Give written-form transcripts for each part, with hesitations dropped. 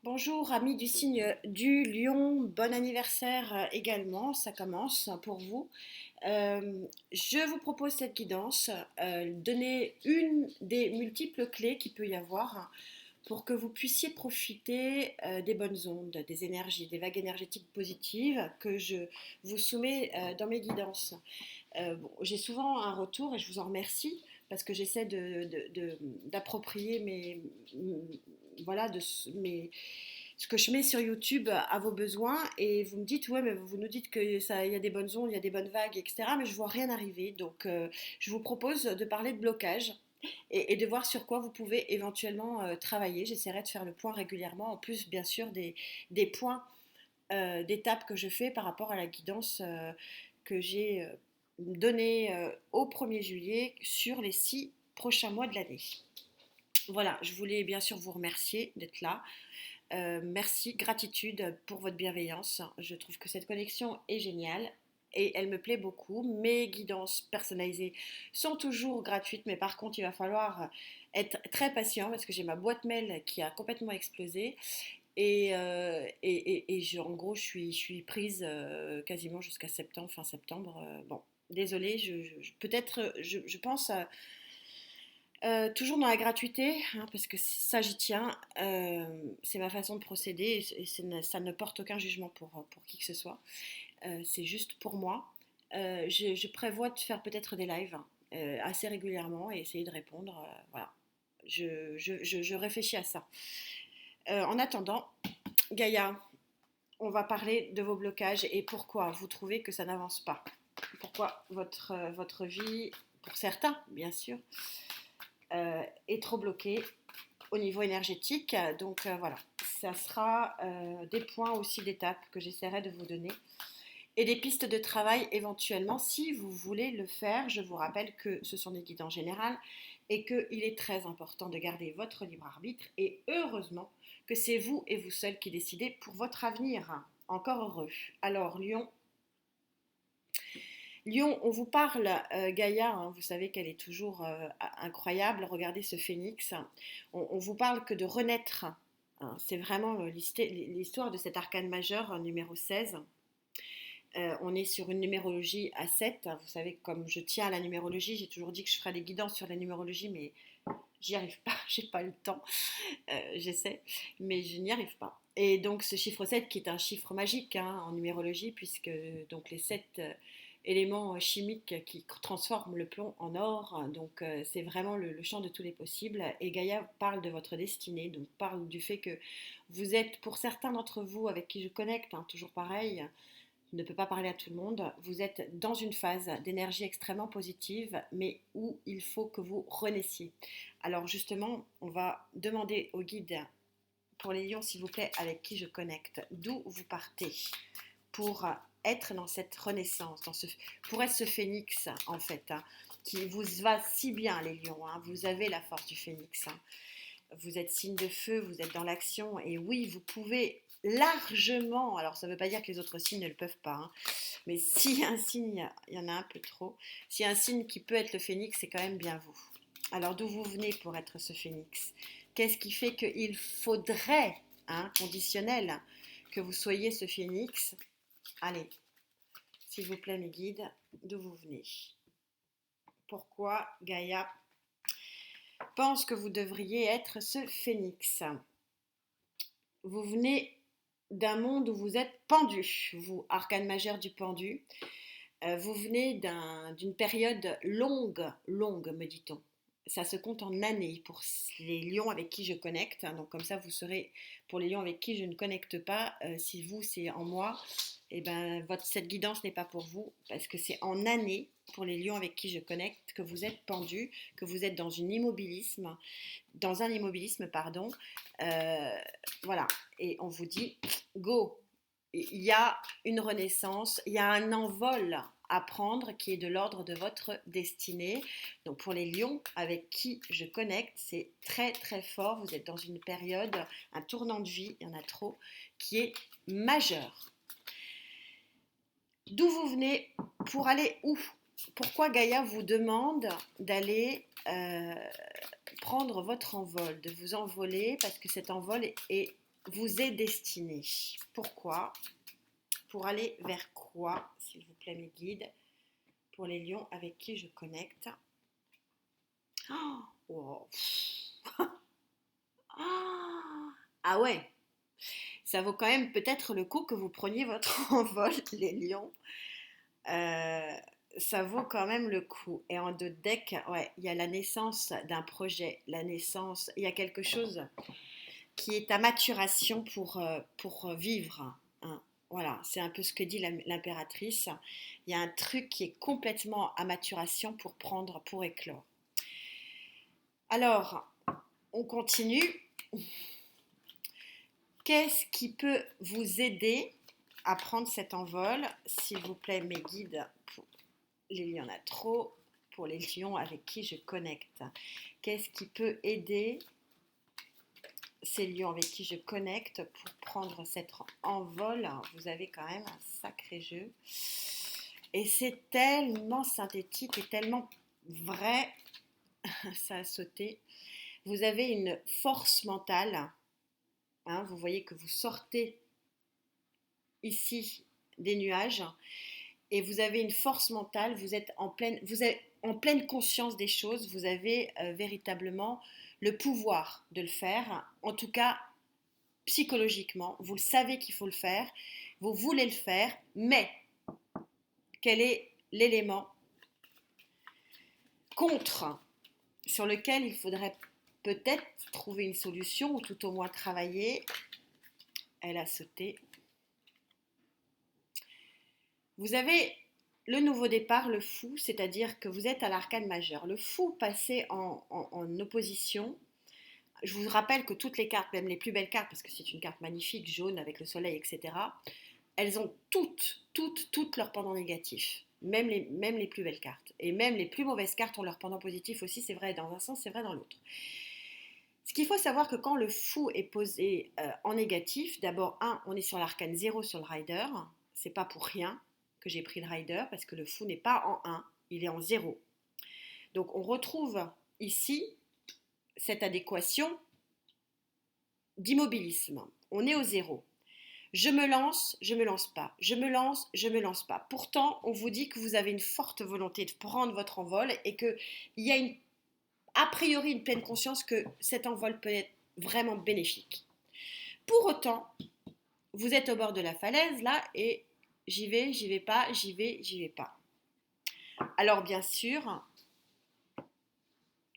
Bonjour amis du signe du lion, bon anniversaire également, ça commence pour vous. Je vous propose cette guidance, donner une des multiples clés qu'il peut y avoir pour que vous puissiez profiter des bonnes ondes, des énergies, des vagues énergétiques positives que je vous soumets dans mes guidances. Bon, j'ai souvent un retour et je vous en remercie parce que j'essaie d'approprier voilà, ce que je mets sur YouTube à vos besoins et vous me dites ouais mais vous nous dites que ça il y a des bonnes ondes, il y a des bonnes vagues etc mais je vois rien arriver donc je vous propose de parler de blocage et de voir sur quoi vous pouvez éventuellement travailler. J'essaierai de faire le point régulièrement en plus bien sûr des points d'étapes que je fais par rapport à la guidance que j'ai donnée au 1er juillet sur les 6 prochains mois de l'année. Voilà, je voulais bien sûr vous remercier d'être là. Merci, gratitude pour votre bienveillance. Je trouve que cette connexion est géniale et elle me plaît beaucoup. Mes guidances personnalisées sont toujours gratuites, mais par contre, il va falloir être très patient parce que j'ai ma boîte mail qui a complètement explosé. En gros, je suis prise quasiment jusqu'à septembre, fin septembre. Bon, désolée, peut-être, je pense toujours dans la gratuité, hein, parce que ça j'y tiens, c'est ma façon de procéder et ça ne porte aucun jugement pour qui que ce soit, c'est juste pour moi. Je prévois de faire peut-être des lives assez régulièrement et essayer de répondre, voilà. Je réfléchis à ça. En attendant, Gaïa, on va parler de vos blocages et pourquoi vous trouvez que ça n'avance pas. Pourquoi votre vie, pour certains bien sûr, est trop bloquée au niveau énergétique. Donc voilà, ça sera des points aussi d'étape que j'essaierai de vous donner et des pistes de travail éventuellement si vous voulez le faire. Je vous rappelle que ce sont des guides en général et qu'il est très important de garder votre libre arbitre et heureusement que c'est vous et vous seul qui décidez pour votre avenir. Encore heureux. Alors Lyon, Lyon, on vous parle, Gaïa, hein, vous savez qu'elle est toujours incroyable, regardez ce phénix, on vous parle que de renaître, hein, c'est vraiment l'histoire de cet arcane majeur numéro 16. On est sur une numérologie à 7, vous savez comme je tiens à la numérologie, j'ai toujours dit que je ferais des guidances sur la numérologie mais j'y arrive pas, j'ai pas le temps, j'essaie, mais je n'y arrive pas. Et donc ce chiffre 7 qui est un chiffre magique hein, en numérologie, puisque donc les 7 éléments chimiques qui transforment le plomb en or, donc c'est vraiment le champ de tous les possibles. Et Gaïa parle de votre destinée, donc parle du fait que vous êtes, pour certains d'entre vous avec qui je connecte, hein, toujours pareil, ne peut pas parler à tout le monde, vous êtes dans une phase d'énergie extrêmement positive, mais où il faut que vous renaissiez. Alors justement, on va demander au guide pour les lions, s'il vous plaît, avec qui je connecte, d'où vous partez pour être dans cette renaissance, pour être ce phénix en fait, hein, qui vous va si bien les lions, hein, vous avez la force du phénix, hein. Vous êtes signe de feu, vous êtes dans l'action et oui, vous pouvez largement, alors ça ne veut pas dire que les autres signes ne le peuvent pas, hein, mais si un signe, il y en a un peu trop, si un signe qui peut être le phénix, c'est quand même bien vous. Alors d'où vous venez pour être ce phénix? Qu'est-ce qui fait qu'il faudrait, hein, conditionnel, que vous soyez ce phénix? Allez, s'il vous plaît mes guides, d'où vous venez? Pourquoi Gaïa pense que vous devriez être ce phénix? Vous venez d'un monde où vous êtes pendu, vous, arcane majeur du pendu. Vous venez d'une période longue, me dit-on. Ça se compte en années pour les lions avec qui je connecte. Hein, donc comme ça, vous saurez, pour les lions avec qui je ne connecte pas, si vous, c'est en mois, et ben, cette guidance n'est pas pour vous, parce que c'est en années, pour les lions avec qui je connecte, que vous êtes pendu, que vous êtes dans un immobilisme, pardon. Euh, voilà, et on vous dit, go, il y a une renaissance, il y a un envol à prendre qui est de l'ordre de votre destinée. Donc pour les lions avec qui je connecte, c'est très très fort. Vous êtes dans une période, un tournant de vie, il y en a trop, qui est majeur. D'où vous venez pour aller où? Pourquoi Gaïa vous demande d'aller prendre votre envol, de vous envoler, parce que cet envol est vous est destiné. Pourquoi? Pour aller vers quoi, s'il vous plaît, mes guides? Pour les lions avec qui je connecte. Oh, wow. Ah ouais, ça vaut quand même peut-être le coup que vous preniez votre envol, les lions. Euh, Ça vaut quand même le coup. Et en deux decks, ouais, il y a la naissance d'un projet, la naissance, il y a quelque chose qui est à maturation pour vivre, hein. Voilà, c'est un peu ce que dit l'impératrice. Il y a un truc qui est complètement à maturation pour prendre, pour éclore. Alors, on continue. Qu'est-ce qui peut vous aider à prendre cet envol? S'il vous plaît, mes guides, pour les lions, il y en a trop, pour les lions avec qui je connecte. Qu'est-ce qui peut aider ces lions avec qui je connecte pour prendre cet envol? Vous avez quand même un sacré jeu. Et c'est tellement synthétique et tellement vrai, ça a sauté. Vous avez une force mentale, hein, vous voyez que vous sortez ici des nuages et vous avez une force mentale, vous êtes en pleine conscience des choses, vous avez véritablement le pouvoir de le faire, en tout cas psychologiquement, vous le savez qu'il faut le faire, vous voulez le faire, mais quel est l'élément contre sur lequel il faudrait peut-être trouver une solution ou tout au moins travailler? Elle a sauté. Vous avez le nouveau départ, le fou, c'est-à-dire que vous êtes à l'arcane majeur. Le fou passé en opposition. Je vous rappelle que toutes les cartes, même les plus belles cartes, parce que c'est une carte magnifique, jaune avec le soleil, etc., elles ont toutes leurs pendants négatifs. Même les plus belles cartes. Et même les plus mauvaises cartes ont leur pendant positif aussi, c'est vrai dans un sens, c'est vrai dans l'autre. Ce qu'il faut savoir que quand le fou est posé en négatif, d'abord, on est sur l'arcane 0 sur le rider, c'est pas pour rien que j'ai pris le rider, parce que le fou n'est pas en 1, il est en 0. Donc on retrouve ici cette adéquation d'immobilisme. On est au 0. Je me lance pas. Je me lance pas. Pourtant, on vous dit que vous avez une forte volonté de prendre votre envol et qu'il y a a priori une pleine conscience que cet envol peut être vraiment bénéfique. Pour autant, vous êtes au bord de la falaise là et j'y vais pas, j'y vais pas. Alors bien sûr,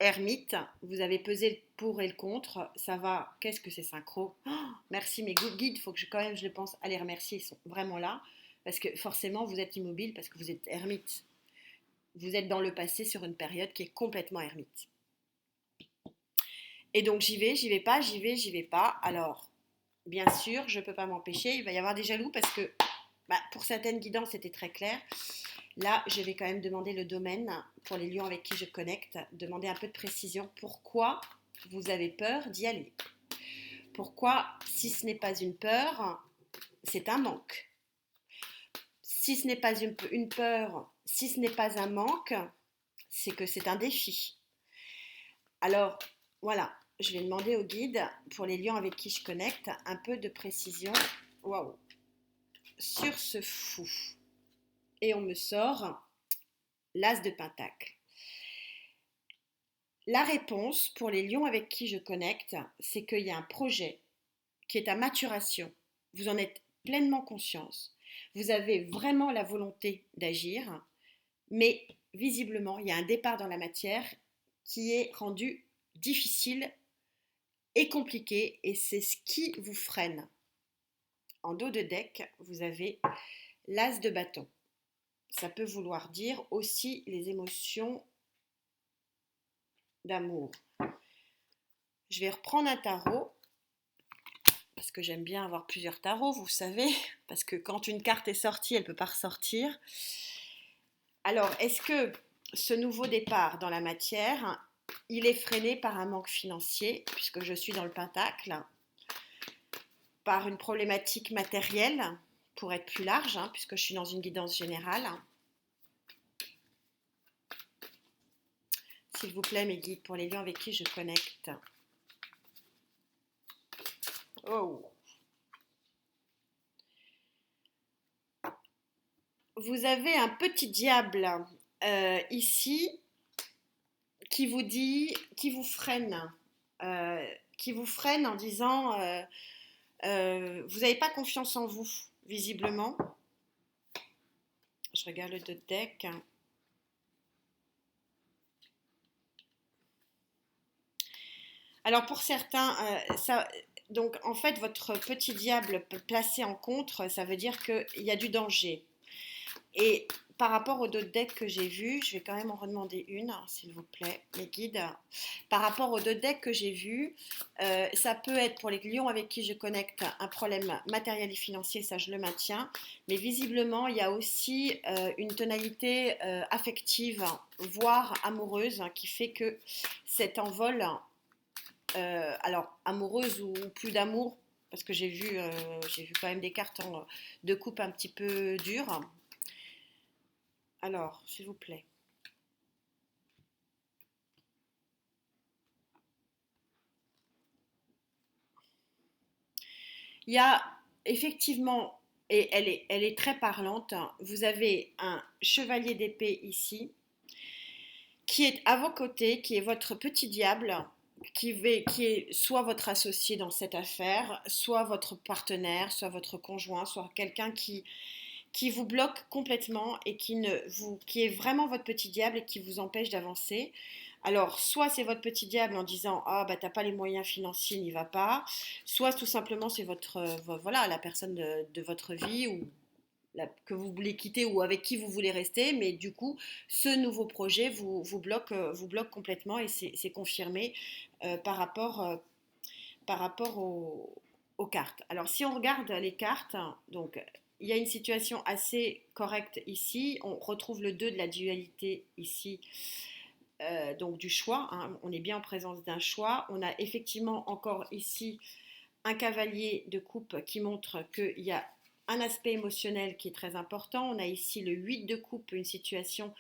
ermite, vous avez pesé le pour et le contre, ça va, qu'est-ce que c'est synchro? Oh, merci mes guides, il faut que quand même je les pense à les remercier, ils sont vraiment là, parce que forcément vous êtes immobile parce que vous êtes ermite. Vous êtes dans le passé sur une période qui est complètement ermite. Et donc j'y vais pas, j'y vais pas. Alors, bien sûr, je ne peux pas m'empêcher, il va y avoir des jaloux parce que pour certaines guidances, c'était très clair. Là, je vais quand même demander le domaine pour les lions avec qui je connecte, demander un peu de précision. Pourquoi vous avez peur d'y aller? Pourquoi, si ce n'est pas une peur, c'est un manque? Si ce n'est pas une peur, si ce n'est pas un manque, c'est que c'est un défi. Alors, voilà, je vais demander au guide, pour les lions avec qui je connecte, un peu de précision. Waouh! Sur ce fou. Et on me sort l'as de pentacle. La réponse pour les lions avec qui je connecte, c'est qu'il y a un projet qui est à maturation. Vous en êtes pleinement conscience. Vous avez vraiment la volonté d'agir, mais visiblement, il y a un départ dans la matière qui est rendu difficile et compliqué, et c'est ce qui vous freine. En dos de deck, vous avez l'as de bâton. Ça peut vouloir dire aussi les émotions d'amour. Je vais reprendre un tarot, parce que j'aime bien avoir plusieurs tarots, vous savez, parce que quand une carte est sortie, elle ne peut pas ressortir. Alors, est-ce que ce nouveau départ dans la matière, il est freiné par un manque financier, puisque je suis dans le pentacle, par une problématique matérielle, pour être plus large, puisque je suis dans une guidance générale? S'il vous plaît, mes guides, pour les lions avec qui je connecte. Oh, vous avez un petit diable ici qui vous dit, euh, qui vous freine en disant vous n'avez pas confiance en vous, visiblement. Je regarde le dos de deck. Alors pour certains, donc en fait votre petit diable placé en contre, ça veut dire qu'il y a du danger. Et par rapport aux deux decks que j'ai vus, je vais quand même en redemander une, hein, s'il vous plaît, mes guides. Par rapport aux deux decks que j'ai vus, ça peut être pour les lions avec qui je connecte un problème matériel et financier, ça je le maintiens. Mais visiblement, il y a aussi une tonalité affective, voire amoureuse, hein, qui fait que cet envol, alors amoureuse ou plus d'amour, parce que j'ai vu quand même des cartes de coupe un petit peu dures. Alors, s'il vous plaît. Il y a effectivement, et elle est très parlante, hein, vous avez un chevalier d'épée ici, qui est à vos côtés, qui est votre petit diable, qui est soit votre associé dans cette affaire, soit votre partenaire, soit votre conjoint, soit quelqu'un qui vous bloque complètement et qui est vraiment votre petit diable et qui vous empêche d'avancer. Alors, soit c'est votre petit diable en disant ah bah t'as pas les moyens financiers, n'y va pas, soit tout simplement c'est voilà la personne de votre vie ou que vous voulez quitter ou avec qui vous voulez rester, mais du coup ce nouveau projet vous bloque complètement et c'est confirmé par par rapport aux cartes. Alors si on regarde les cartes, donc il y a une situation assez correcte ici. On retrouve le 2 de la dualité ici, donc du choix. Hein. On est bien en présence d'un choix. On a effectivement encore ici un cavalier de coupe qui montre qu'il y a un aspect émotionnel qui est très important. On a ici le 8 de coupe, une situation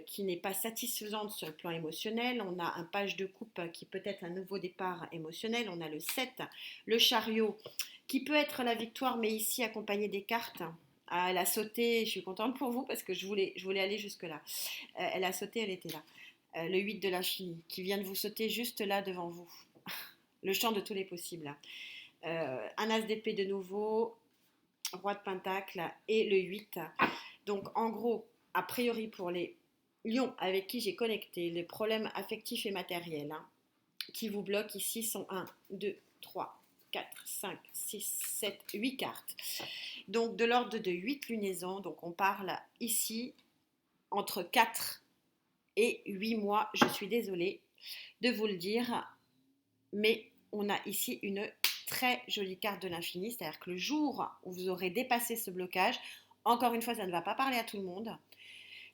qui n'est pas satisfaisante sur le plan émotionnel. On a un page de coupe qui peut être un nouveau départ émotionnel. On a le 7, le chariot, qui peut être la victoire, mais ici accompagné des cartes. Ah, elle a sauté, je suis contente pour vous parce que je voulais aller jusque-là. Elle a sauté, elle était là. Le 8 de l'infini, qui vient de vous sauter juste là devant vous. Le champ de tous les possibles. Un as d'épée de nouveau, roi de pentacle et le 8. Donc en gros, a priori pour les lions avec qui j'ai connecté, les problèmes affectifs et matériels hein, qui vous bloquent ici sont 1, 2, 3, 4, 5, 6, 7, 8 cartes. Donc de l'ordre de 8 lunaisons, donc on parle ici entre 4 et 8 mois, je suis désolée de vous le dire, mais on a ici une très jolie carte de l'infini, c'est-à-dire que le jour où vous aurez dépassé ce blocage, encore une fois, ça ne va pas parler à tout le monde.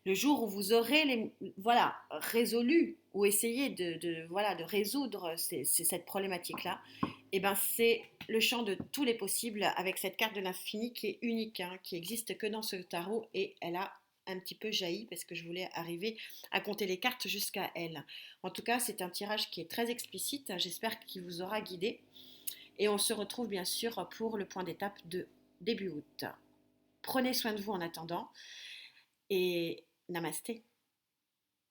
Le jour où vous aurez voilà, résolu ou essayé voilà, de résoudre cette problématique-là, et ben c'est le champ de tous les possibles avec cette carte de l'infini qui est unique, hein, qui existe que dans ce tarot et elle a un petit peu jailli parce que je voulais arriver à compter les cartes jusqu'à elle. En tout cas, c'est un tirage qui est très explicite. J'espère qu'il vous aura guidé. Et on se retrouve bien sûr pour le point d'étape de début août. Prenez soin de vous en attendant et namasté.